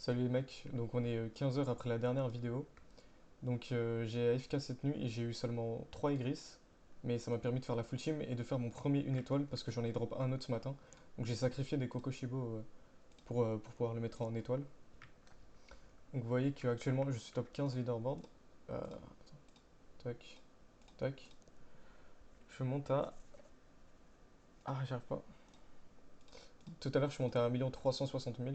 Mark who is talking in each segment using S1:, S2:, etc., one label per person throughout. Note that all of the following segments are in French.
S1: Salut les mecs, donc on est 15 heures après la dernière vidéo. Donc j'ai AFK cette nuit et j'ai eu seulement 3 Igris. Mais ça m'a permis de faire la full team et de faire mon premier une étoile parce que j'en ai drop un autre ce matin. Donc j'ai sacrifié des Kokoshibo pour pouvoir le mettre en étoile. Donc vous voyez qu'actuellement je suis top 15 leaderboard. Tac, tac. Je monte à... Ah, j'arrive pas. Tout à l'heure je suis monté à 1 360 000.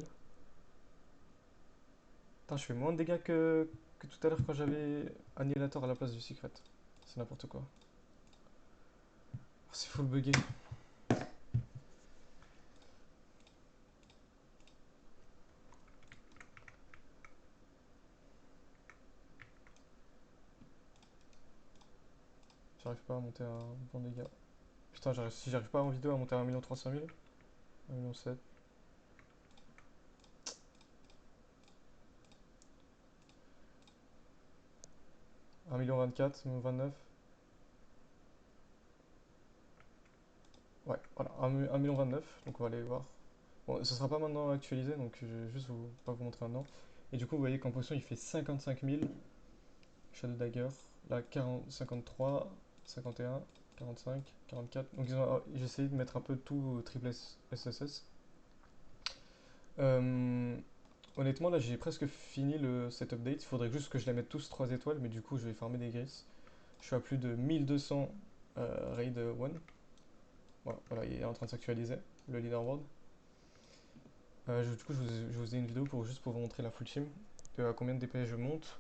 S1: Putain, je fais moins de dégâts que tout à l'heure quand j'avais Annihilator à la place du Secret. C'est n'importe quoi. Oh, c'est full buggé. J'arrive pas à monter un bon dégât. Putain, si j'arrive pas en vidéo à monter à 1 300 000, 1 700 000, 1 024 000, 1 029 000. Ouais, voilà, 1 900 000. Donc on va aller voir. Bon, ce sera pas maintenant actualisé, donc je vais juste pas vous montrer maintenant. Et du coup, vous voyez qu'en potion, il fait 55 000. Shadow Dagger. Là, 40, 53, 51, 45, 44. Donc j'ai essayé de mettre un peu tout au triple SSS. Euh, Honnêtement, là, j'ai presque fini cet update. Il faudrait juste que je les mette tous 3 étoiles, mais du coup, je vais farmer des gris. Je suis à plus de 1200 raid 1. Voilà, il est en train de s'actualiser, le leaderboard. Du coup, je vous ai une vidéo juste pour vous montrer la full team, à combien de DPS je monte.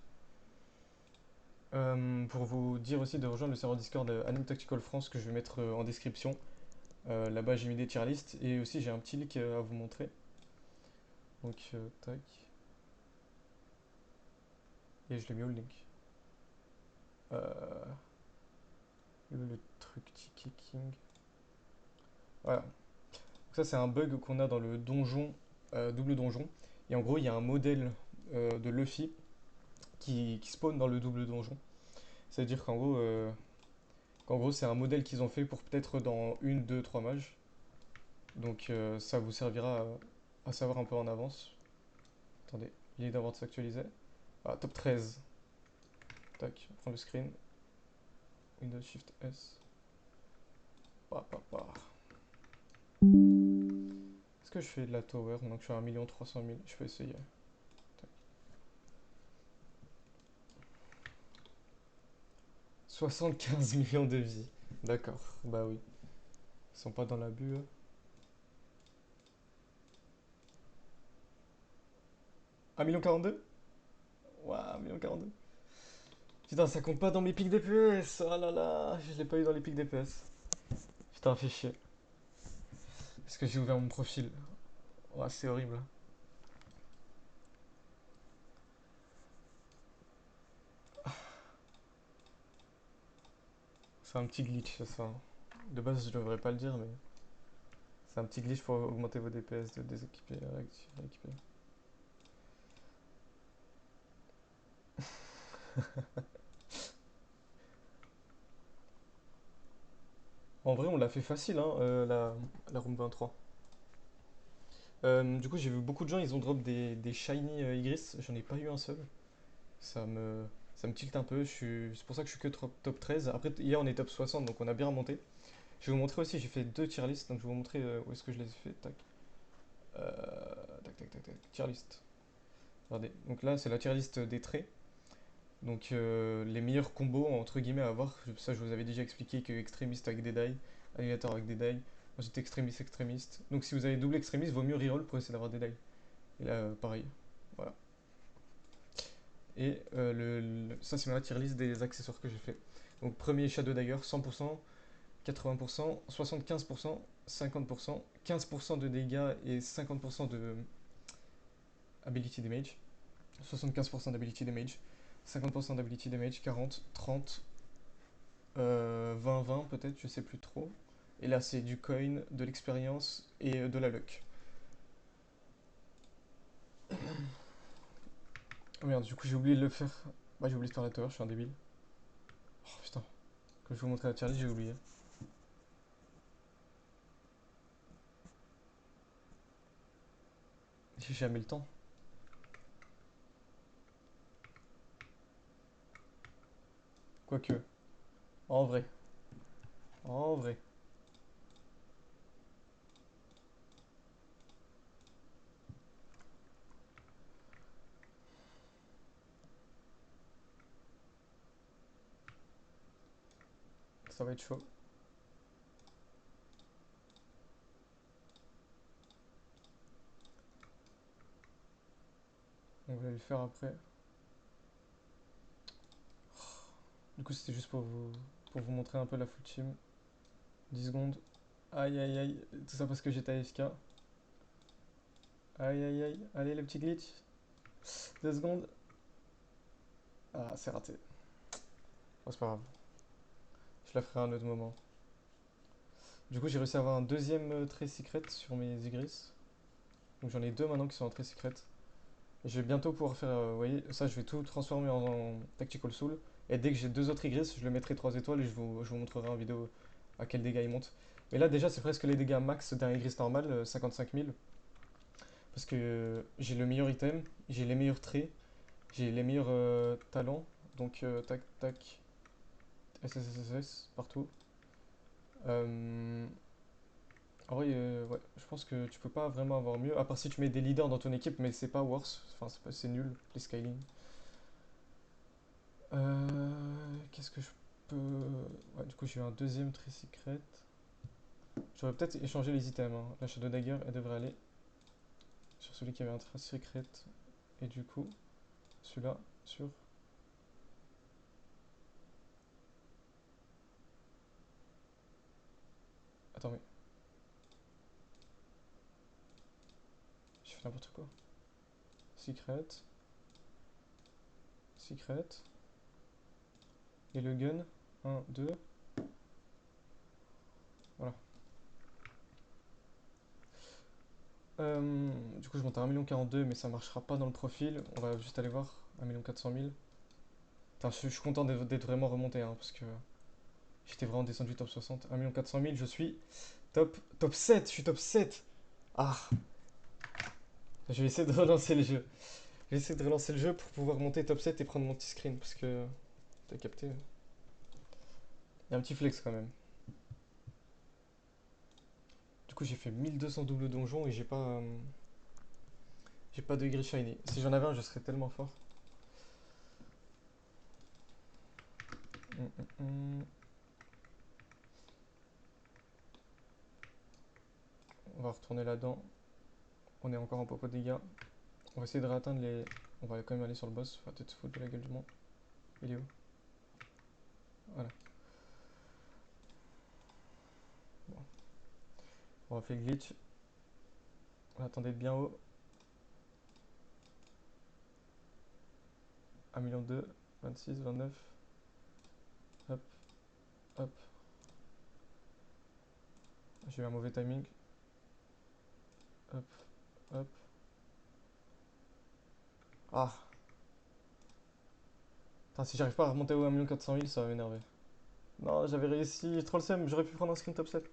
S1: Pour vous dire aussi de rejoindre le serveur Discord Anime Tactical France que je vais mettre en description. Là-bas, j'ai mis des tier lists et aussi j'ai un petit leak à vous montrer. Donc, tac. Et je l'ai mis au link. Euh, le truc Ticket King. Voilà. Donc ça, c'est un bug qu'on a dans le donjon, double donjon. Et en gros, il y a un modèle de Luffy qui spawn dans le double donjon. C'est-à-dire qu'en gros, c'est un modèle qu'ils ont fait pour peut-être dans une, deux, trois mages. Donc ça vous servira à savoir un peu en avance. Attendez, il est d'abord de s'actualiser. Ah, top 13. Tac, on prend le screen. Windows Shift S. Bah, bah, bah. Est-ce que je fais de la tower maintenant que je suis à 1 300 000? Je peux essayer. Tac. 75 millions de vies. D'accord, bah oui. Ils sont pas dans l'abus. 1 42 000. Waouh, 1 42 000. Putain, ça compte pas dans mes pics DPS. Oh là là, je l'ai pas eu dans les pics DPS. Putain, fait chier. Est-ce que j'ai ouvert mon profil? Ouais, c'est horrible. C'est un petit glitch, ça. De base, je devrais pas le dire, mais c'est un petit glitch pour augmenter vos DPS de déséquiper, rééquiper. En vrai, on l'a fait facile, hein, la room 23. Du coup, j'ai vu beaucoup de gens, ils ont drop des shiny Igris. J'en ai pas eu un seul. Ça me, ça me tilte un peu. C'est pour ça que je suis que top 13. Après, hier, on est top 60, donc on a bien remonté. Je vais vous montrer aussi, j'ai fait deux tier list, donc je vais vous montrer où est-ce que je les ai fait. Tac. Euh, tac, tac, tac, tac. Tier list. Regardez. Donc là, c'est la tier list des traits. Donc les meilleurs combos entre guillemets à avoir, ça je vous avais déjà expliqué que extrémiste avec des die, annihilator avec des die, ensuite extrémiste extrémiste. Donc si vous avez double extrémiste, vaut mieux reroll pour essayer d'avoir des die. Et là pareil, voilà. Et ça c'est ma tier list des accessoires que j'ai fait. Donc premier Shadow Dagger, 100%, 80%, 75%, 50%, 15% de dégâts et 50% de ability damage, 75% d'ability damage, 50% d'ability damage, 40, 30, 20-20 peut-être, je sais plus trop. Et là, c'est du coin, de l'expérience et de la luck. Oh merde, du coup, j'ai oublié de le faire. Bah, j'ai oublié de faire la tower, je suis un débile. Oh putain, quand je vous montrer la tier list, j'ai oublié. J'ai jamais le temps. Quoique, en vrai. En vrai. Ça va être chaud. On va le faire après. Du coup, c'était juste pour vous montrer un peu la full team. 10 secondes. Aïe aïe aïe. Tout ça parce que j'étais AFK. Aïe aïe aïe. Allez, le petit glitch. 2 secondes. Ah, c'est raté. Oh, c'est pas grave. Je la ferai à un autre moment. Du coup, j'ai réussi à avoir un deuxième trait secret sur mes Igris. Donc j'en ai deux maintenant qui sont en trait secret. Et je vais bientôt pouvoir faire, vous voyez, ça je vais tout transformer en Tactical Soul. Et dès que j'ai deux autres Igris, je le mettrai 3 étoiles et je vous montrerai en vidéo à quel dégâts il monte. Mais là déjà c'est presque les dégâts max d'un Igris normal, 55 000. Parce que j'ai le meilleur item, j'ai les meilleurs traits, j'ai les meilleurs talents. Donc tac tac, SSSS partout. Euh, En vrai, ouais, je pense que tu peux pas vraiment avoir mieux, à part si tu mets des leaders dans ton équipe, mais c'est pas worse, enfin c'est nul, les scaling. Qu'est-ce que je peux... Ouais, du coup j'ai eu un deuxième très secret. J'aurais peut-être échangé les items, hein. La Shadow Dagger, elle devrait aller sur celui qui avait un très secret. Et du coup, celui-là, sur... Attends, mais j'ai fait n'importe quoi. Secret, secret. Et le gun, un, 2. Voilà. Du coup, je monte à 1,42 000, mais ça marchera pas dans le profil. On va juste aller voir. 1,4 000 000. Putain, je suis content d'être vraiment remonté, hein, parce que j'étais vraiment descendu top 60. 1,4 000 000, je suis top 7. Je suis top 7. Ah, je vais essayer de relancer le jeu. Je vais essayer de relancer le jeu pour pouvoir monter top 7 et prendre mon petit screen, parce que t'as capté. Il y a un petit flex quand même. Du coup, j'ai fait 1200 double donjon et j'ai pas de gris shiny. Si j'en avais un, je serais tellement fort. Hum, hum, hum. On va retourner là-dedans. On est encore en popo de dégâts. On va essayer de réatteindre les. On va quand même aller sur le boss. On va peut-être se foutre de la gueule du monde. Il est où? Voilà. Bon. On va faire le glitch. On attendait bien haut. 1,2 000 000, 26, 29. Hop, hop. J'ai eu un mauvais timing. Hop, hop. Ah. Putain, si j'arrive pas à remonter au 1,4 400 000, ça va m'énerver. Non, j'avais réussi. J'ai trop le seum. J'aurais pu prendre un screen top 7.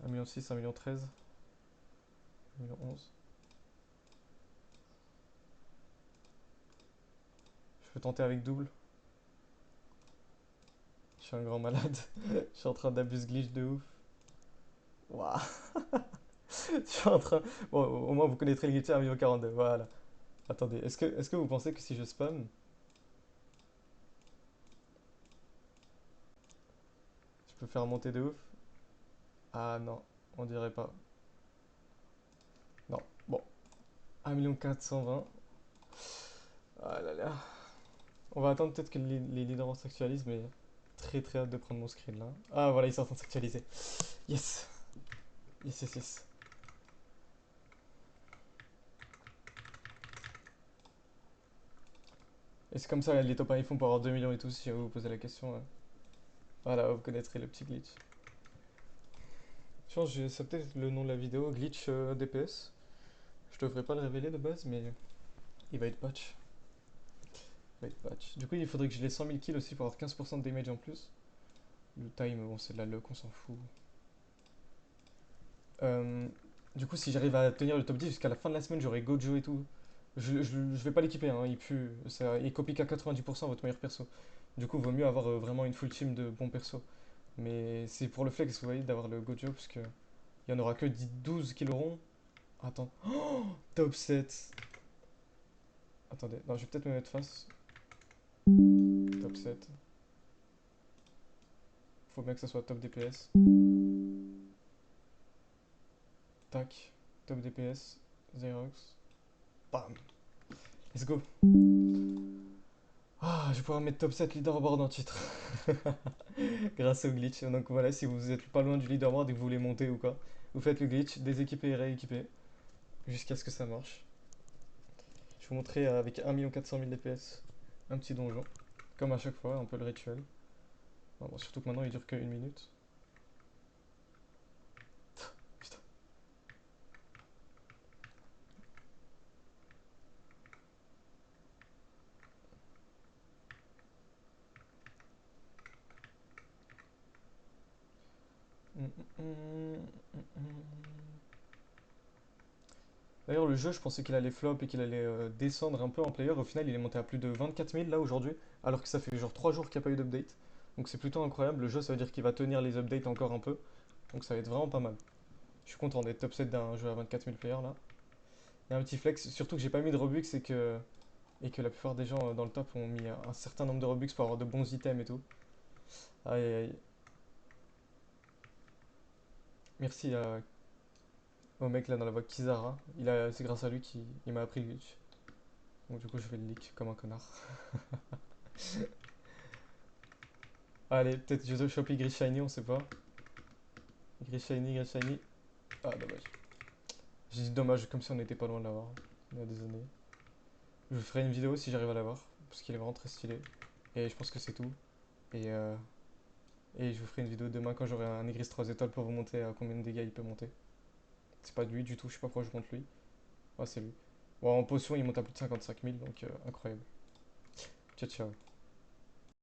S1: 1,6 000 000, 1,13 000 000, 1,11 000 000. Je peux tenter avec double. Je suis un grand malade. Je suis en train d'abuse glitch de ouf. Waouh. Je suis en train. Bon, au moins vous connaîtrez le glitch à 1,42 000 000. Voilà. Attendez, est-ce que vous pensez que si je spam, je peux faire monter de ouf? Ah non, on dirait pas. Non. Bon, 1,420 000 000. Ah là là. On va attendre peut-être que les leaders s'actualisent, mais très très hâte de prendre mon screen là. Ah voilà, ils sont en train de s'actualiser. Yes. Yes, yes, yes. Et c'est comme ça les top 1 ils font pour avoir 2 millions et tout, si vous vous posez la question. Voilà, vous connaîtrez le petit glitch. Je pense que c'est peut-être le nom de la vidéo, glitch DPS. Je devrais pas le révéler de base, mais il va être patch. Il va être patch. Du coup, il faudrait que je l'ai 100 000 kills aussi pour avoir 15% de damage en plus. Le time, bon, c'est de la luck, on s'en fout. Euh, du coup, si j'arrive à tenir le top 10 jusqu'à la fin de la semaine, j'aurai Gojo et tout. Je vais pas l'équiper, hein, il pue. Ça, il copie qu'à 90% votre meilleur perso. Du coup, vaut mieux avoir vraiment une full team de bons persos. Mais c'est pour le flex, vous voyez, d'avoir le Gojo, parce que il y en aura que 12 qui l'auront. Attends. Oh, top 7. Attendez, non, je vais peut-être me mettre face. Top 7. Faut bien que ça soit top DPS. Tac. Top DPS. Xerox. Bam. Let's go. Ah, je vais pouvoir mettre top 7 leaderboard en titre. Grâce au glitch. Donc voilà, si vous êtes pas loin du leaderboard et que vous voulez monter ou quoi, vous faites le glitch, déséquiper et rééquiper. Jusqu'à ce que ça marche. Je vais vous montrer avec 1 400 000 DPS un petit donjon. Comme à chaque fois, un peu le rituel. Bon, surtout que maintenant il dure que 1 minute. Putain. D'ailleurs, le jeu, je pensais qu'il allait flop et qu'il allait descendre un peu en player. Au final, il est monté à plus de 24 000 là aujourd'hui, alors que ça fait genre 3 jours qu'il n'y a pas eu d'update. Donc c'est plutôt incroyable. Le jeu, ça veut dire qu'il va tenir les updates encore un peu. Donc ça va être vraiment pas mal. Je suis content d'être top 7 d'un jeu à 24 000 players là. Il y a un petit flex, surtout que j'ai pas mis de Robux et que la plupart des gens dans le top ont mis un certain nombre de Robux pour avoir de bons items et tout. Aïe aïe aïe. Merci au mec là dans la voix Kizara. C'est grâce à lui qu'il m'a appris le glitch. Donc du coup, je vais le leak comme un connard. Allez, peut-être je chope Gris Shiny, on sait pas. Gris Shiny, Gris Shiny. Ah, dommage. J'ai dit dommage, comme si on n'était pas loin de l'avoir. Il y a des années. Je ferai une vidéo si j'arrive à l'avoir, parce qu'il est vraiment très stylé. Et je pense que c'est tout. Et je vous ferai une vidéo demain quand j'aurai un Igris 3 étoiles pour vous montrer à combien de dégâts il peut monter. C'est pas lui du tout, je sais pas pourquoi je monte lui. Ah, c'est lui. Bon, en potion, il monte à plus de 55 000, donc incroyable. Ciao, ciao.